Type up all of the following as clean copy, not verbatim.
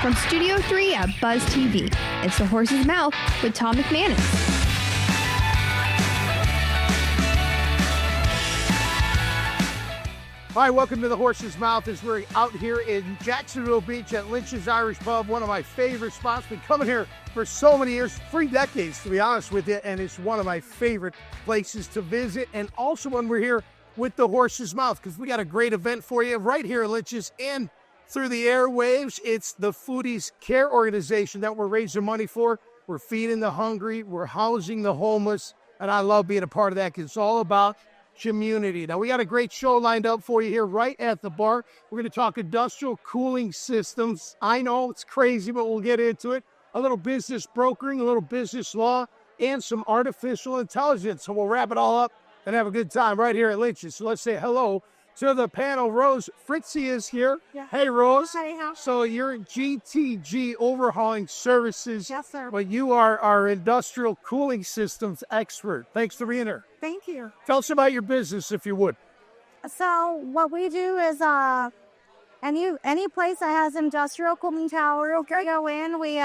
from Studio 3 at Buzz TV. It's The Horse's Mouth with Tom McManus. Hi, welcome to The Horse's Mouth as we're out here in Jacksonville Beach at Lynch's Irish Pub, one of my favorite spots. Been coming here for so many years, 3 decades to be honest with you, and it's one of my favorite places to visit. And also when we're here with The Horse's Mouth, because we got a great event for you right here at Lynch's and through the airwaves. It's the Foodies Care Organization that we're raising money for. We're feeding the hungry, we're housing the homeless, and I love being a part of that because it's all about community. Now, we got a great show lined up for you here right at the bar. We're going to talk industrial cooling systems. I know it's crazy, but we'll get into it. A little business brokering, a little business law, and some artificial intelligence. So we'll wrap it all up and have a good time right here at Lynch's. So let's say hello to the panel. Rose Frietze is here. Yeah. Hey, Rose. Hi, how? So you're GTG Overhauling Services. Yes, sir. But you are our industrial cooling systems expert. Thanks for being here. Thank you. Tell us about your business, if you would. So what we do is any place that has industrial cooling tower, we go in, we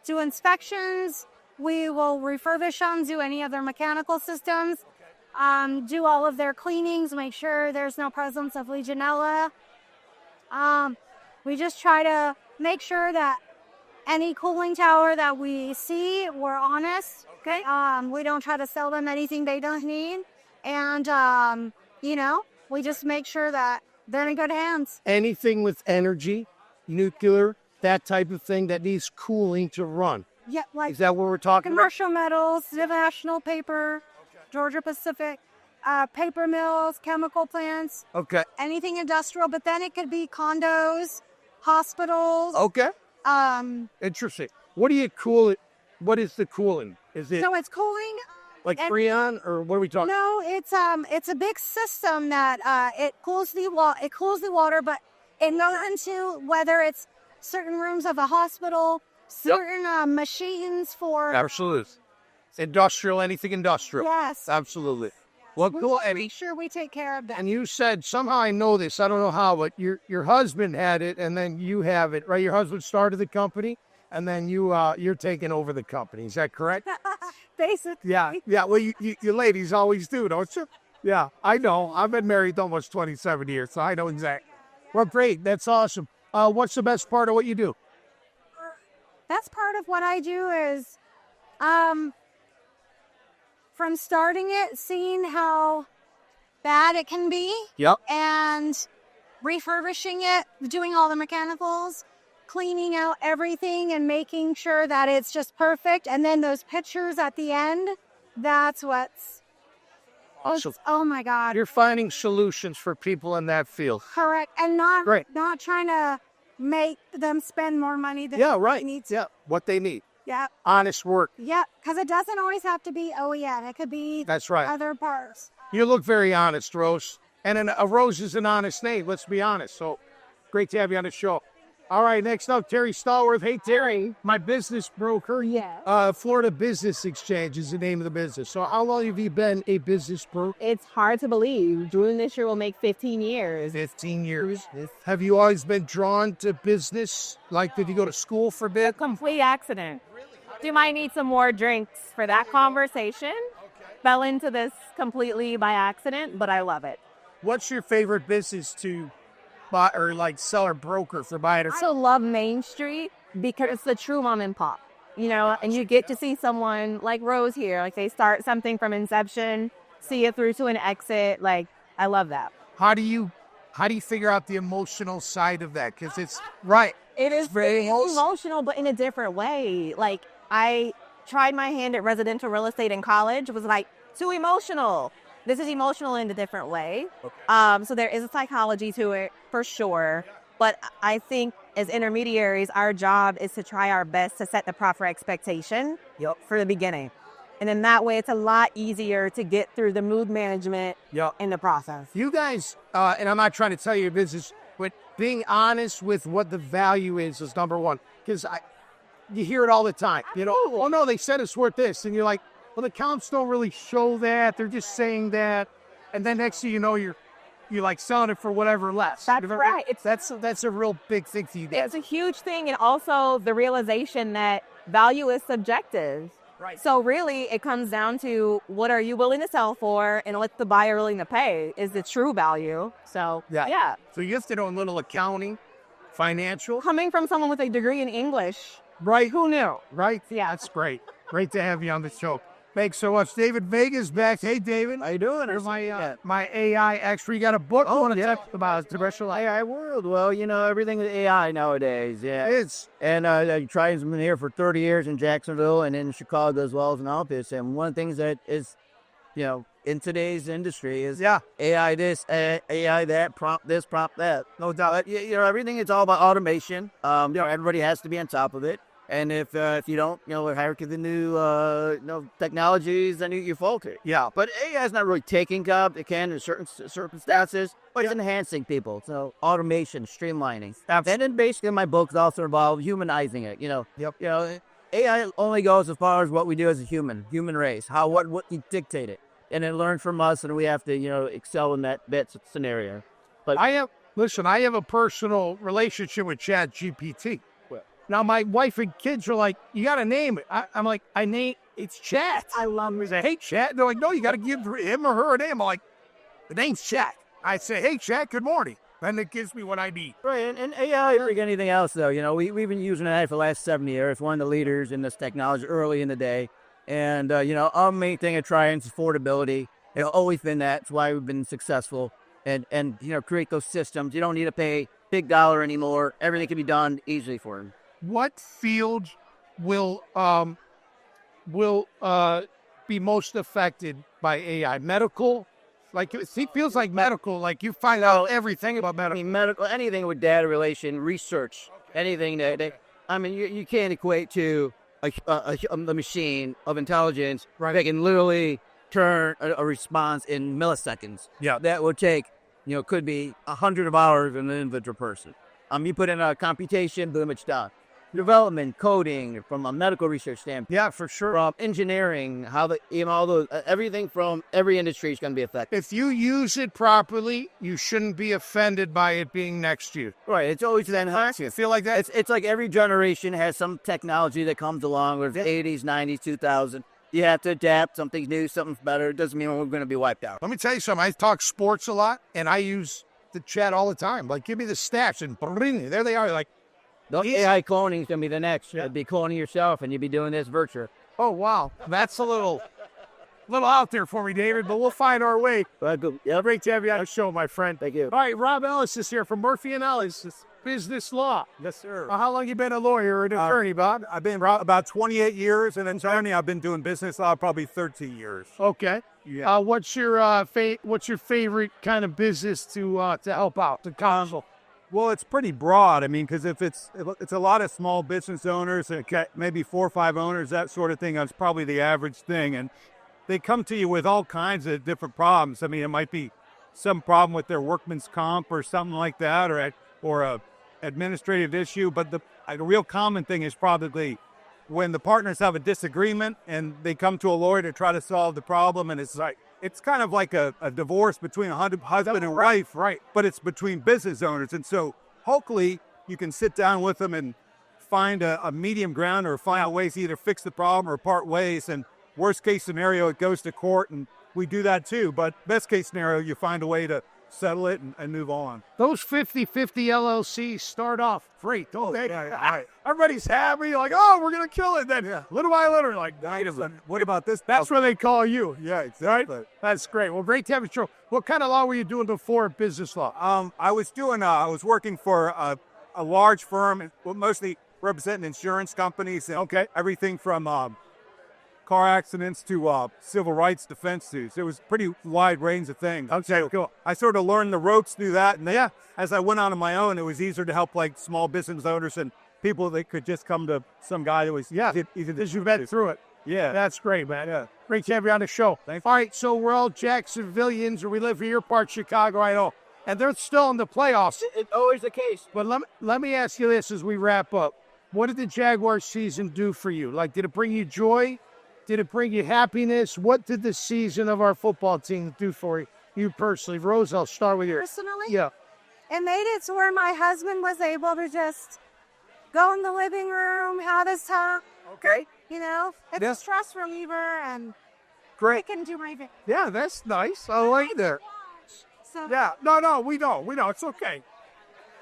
do inspections, we will refurbish them, do any of their mechanical systems, do all of their cleanings, make sure there's no presence of Legionella. We just try to make sure that any cooling tower that we see, we're honest. Okay. We don't try to sell them anything they don't need. And, we just make sure that they're in good hands. Anything with energy, nuclear, that type of thing that needs cooling to run. Yeah, like Is that what we're talking commercial metals, international paper, Georgia Pacific, paper mills, chemical plants, about? Okay. anything industrial, but then it could be condos, hospitals. Okay. Interesting. What do you cool it? What is the cooling? Is it So it's cooling. like and- Freon or what are we talking? No, it's a big system that it cools the water, but it goes into whether it's certain rooms of a hospital, certain machines for Absolutely. Industrial, anything industrial. yes. Absolutely. Well, We cool. want to make sure we take care of that. And you said, somehow I know this, I don't know how, but your husband had it and then you have it, right? Your husband started the company and then you're taking over the company. Is that correct? Basically. Yeah. Well, you ladies always do, don't you? Yeah, I know. I've been married almost 27 years, so I know exactly. Well, great. That's awesome. What's the best part of what you do? That's part of what I do is from starting it, seeing how bad it can be. Yep. And refurbishing it, doing all the mechanicals, cleaning out everything and making sure that it's just perfect. And then those pictures at the end, that's what's, Awesome. oh my God. You're finding solutions for people in that field. Correct. And not Great. trying to make them spend more money than Yeah, right. they need to. Yeah, what they need. Yeah. Honest work. Yeah. Because it doesn't always have to be OEM. It could be That's right. other parts. You look very honest, Rose. And a Rose is an honest name, let's be honest. So great to have you on the show. All right, next up, Terri Stallworth. Hey, Terri, my business broker. Yeah. Florida Business Exchange is the name of the business. So how long have you been a business broker? It's hard to believe. June this year will make 15 years. 15 years. Have you always been drawn to business? Like, did you go to school for a bit? Complete accident. You might need some more drinks for that conversation. Fell into this completely by accident, but I love it. What's your favorite business to buy or like sell or broker for buying or I also love Main Street because it's the true mom and pop, and you get to see someone like Rose here. Like they start something from inception, see it through to an exit. Like I love that. How do you figure out the emotional side of that? Because it's right. It is very emotional, but in a different way. Like I tried my hand at residential real estate in college. It was like too emotional. This is emotional in a different way. Okay. So there is a psychology to it for sure. But I think as intermediaries, our job is to try our best to set the proper expectation for the beginning. And in that way, it's a lot easier to get through the mood management in the process. You guys, and I'm not trying to tell you your business, but being honest with what the value is number one. Because you hear it all the time. Oh no, they said it's worth this. And you're like, well, the comps don't really show that. They're just saying that. And then next thing you know, you're you like selling it for whatever less. That's right. That's a real big thing for you guys. It's a huge thing, and also the realization that value is subjective. Right. So really, it comes down to what are you willing to sell for, and what's the buyer willing to pay is the true value. So yeah. So you have to know a little accounting, financial. Coming from someone with a degree in English, Right. Who knew? Right. Yeah. That's great. Great to have you on the show. Thanks so much. David Vega's back. Hey, David. How you doing? Here's my AI expert. You got a book you want to talk about the commercial AI world. Well, everything is AI nowadays. Yeah, It is. And Tridence has been here for 30 years in Jacksonville and in Chicago as well as an office. And one of the things that is, in today's industry is AI this, AI that, prompt this, prompt that. No doubt. Everything is all about automation. Everybody has to be on top of it. And if you don't, hierarchy the new technologies, then you falter. Yeah. But AI is not really taking jobs. It can in certain circumstances, but it's enhancing people. So automation, streamlining. And then basically my books also involve humanizing it. AI only goes as far as what we do as a human race. What you dictate it, and it learns from us, and we have to excel in that scenario. But I have a personal relationship with Chat GPT. Now, my wife and kids are like, you got to name it. I'm like, it's Chat. I love I hate Chat. They're like, no, you got to give him or her a name. I'm like, the name's Chat. I say, hey, Chat, good morning. Then it gives me what I need. Right, and AI, like anything else, though, we've been using AI for the last 7 years. One of the leaders in this technology early in the day. And, our main thing at Tridence is affordability. It's always been that. It's why we've been successful. And create those systems. You don't need to pay big dollar anymore. Everything can be done easily for them. What field will be most affected by AI? Medical? Like, it feels like medical, like you find out everything about medical. Medical, anything with data relation, research, anything you can't equate to a machine of intelligence that can literally turn a response in milliseconds. Yeah. That would take, could be 100 hours in an individual person. You put in a computation, boom, it's done. Development, coding, from a medical research standpoint. Yeah, for sure. From engineering, all those, everything from every industry is going to be affected. If you use it properly, you shouldn't be offended by it being next to you. Right. It's always then enhancing. You feel like that? It's like every generation has some technology that comes along, with 80s, 90s, 2000. You have to adapt. Something's new, something's better. It doesn't mean we're going to be wiped out. Let me tell you something. I talk sports a lot, and I use the Chat all the time. Like, give me the stats, and there they are. Like, AI cloning is going to be the next. You'll be cloning yourself, and you'll be doing this virtual. Oh, wow. That's a little out there for me, David, but we'll find our way. Great to have you on the show, my friend. Thank you. All right, Rob Ellis is here from Murphy & Ellis, business law. Yes, sir. How long you been a lawyer or an attorney, Bob? I've been about 28 years, and an attorney. I've been doing business law probably 13 years. Okay. Yeah. What's your favorite kind of business to help out, to counsel? Well, it's pretty broad. I mean, because if it's a lot of small business owners, maybe 4 or 5 owners, that sort of thing. That's probably the average thing, and they come to you with all kinds of different problems. I mean, it might be some problem with their workman's comp or something like that, or a administrative issue. But the real common thing is probably when the partners have a disagreement and they come to a lawyer to try to solve the problem, and it's kind of like a divorce between a husband and wife, right? But it's between business owners. And so hopefully you can sit down with them and find a medium ground, or find out ways to either fix the problem or part ways. And worst case scenario, it goes to court, and we do that too. But best case scenario, you find a way to settle it and move on. Those 50-50 LLCs start off great, don't they? Yeah. Everybody's happy, like, oh, we're going to kill it. Then little by little, like, What about this? that's where they call you. Yeah, exactly. Right? That's great. Well, great to have you show. What kind of law were you doing before business law? I was working for a large firm, mostly representing insurance companies. And everything from car accidents to civil rights defense suits. It was a pretty wide range of things. Okay, cool. I sort of learned the ropes through that. And as I went on my own, it was easier to help like small business owners and people that could just come to some guy that was easy to. As you've been through it. Yeah. That's great, man. Yeah. Great to have you on the show. Thanks. All right, so we're all Jacksonvillians, or we live in your part of Chicago, I know. And they're still in the playoffs. It's always the case. But let me ask you this as we wrap up. What did the Jaguars season do for you? Like, did it bring you joy? Did it bring you happiness? What did the season of our football team do for you? You personally, Rose, I'll start with you. Personally? Yeah. It made it to where my husband was able to just go in the living room, have his time. Okay. You know, it's Yeah. a stress reliever, and I Great. can do my thing. Yeah, that's nice. I like that. So Yeah. No, we know. It's okay.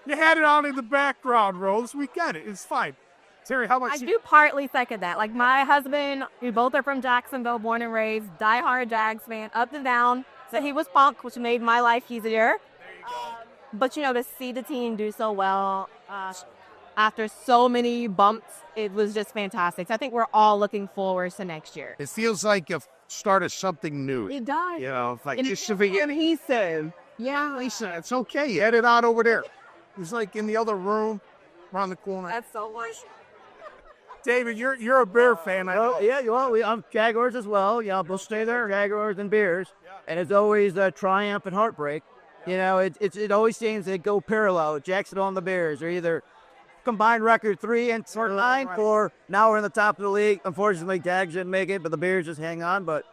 You had it on in the background, Rose. We get it. It's fine. Terry, how I much? do partly second that. Like my husband, we both are from Jacksonville, born and raised, diehard Jags fan, up and down. So he was punk, which made my life easier. But to see the team do so well after so many bumps, it was just fantastic. So I think we're all looking forward to next year. It feels like a start of something new. It does. You know, it's like And just to be. he said, Yeah, Lisa, it's okay. You had it on over there. It's like in the other room, around the corner. that's so much. David, you're a Bear fan. I know. Oh, yeah, I'm Jaguars as well. We'll stay there, Jaguars and Bears. And it's always a triumph and heartbreak. It always seems they go parallel. Jacksonville and the Bears are either combined record 3-9, or now we're in the top of the league. Unfortunately, Jags didn't make it, but the Bears just hang on. But,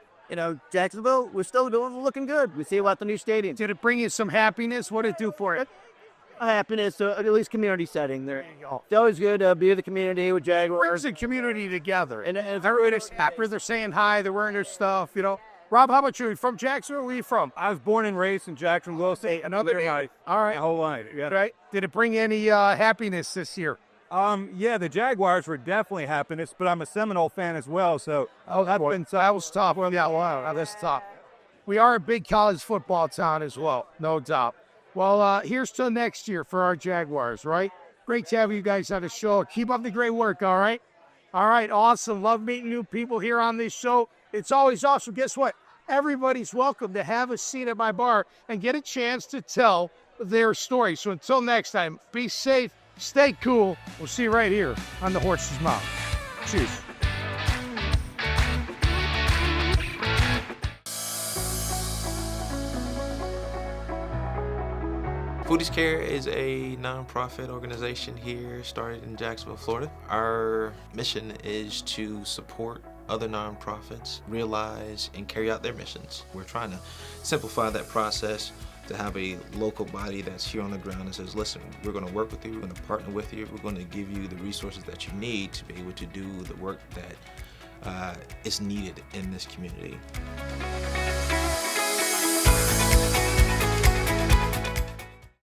Jacksonville, we're still looking good. We see about the new stadium. Did it bring you some happiness? What did it do for you? Happiness, at least community setting there. It's always good to be with the community with Jaguars. Brings the community together. And everybody's happy. They're saying hi. They're wearing their stuff, Rob, how about you? From Jacksonville? Where are you from? I was born and raised in Jacksonville. Another guy. All right. My whole life. Yeah. Right. Did it bring any happiness this year? Yeah, the Jaguars were definitely happiness, but I'm a Seminole fan as well. So That was tough. Yeah, wow, that's tough. We are a big college football town as well, no doubt. Well, here's to next year for our Jaguars, right? Great to have you guys on the show. Keep up the great work, all right? All right, awesome. Love meeting new people here on this show. It's always awesome. Guess what? Everybody's welcome to have a seat at my bar and get a chance to tell their story. So until next time, be safe, stay cool. We'll see you right here on The Horse's Mouth. Cheers. Foodies Care is a nonprofit organization here started in Jacksonville, Florida. Our mission is to support other nonprofits realize and carry out their missions. We're trying to simplify that process to have a local body that's here on the ground and says, listen, we're going to work with you, we're going to partner with you, we're going to give you the resources that you need to be able to do the work that is needed in this community.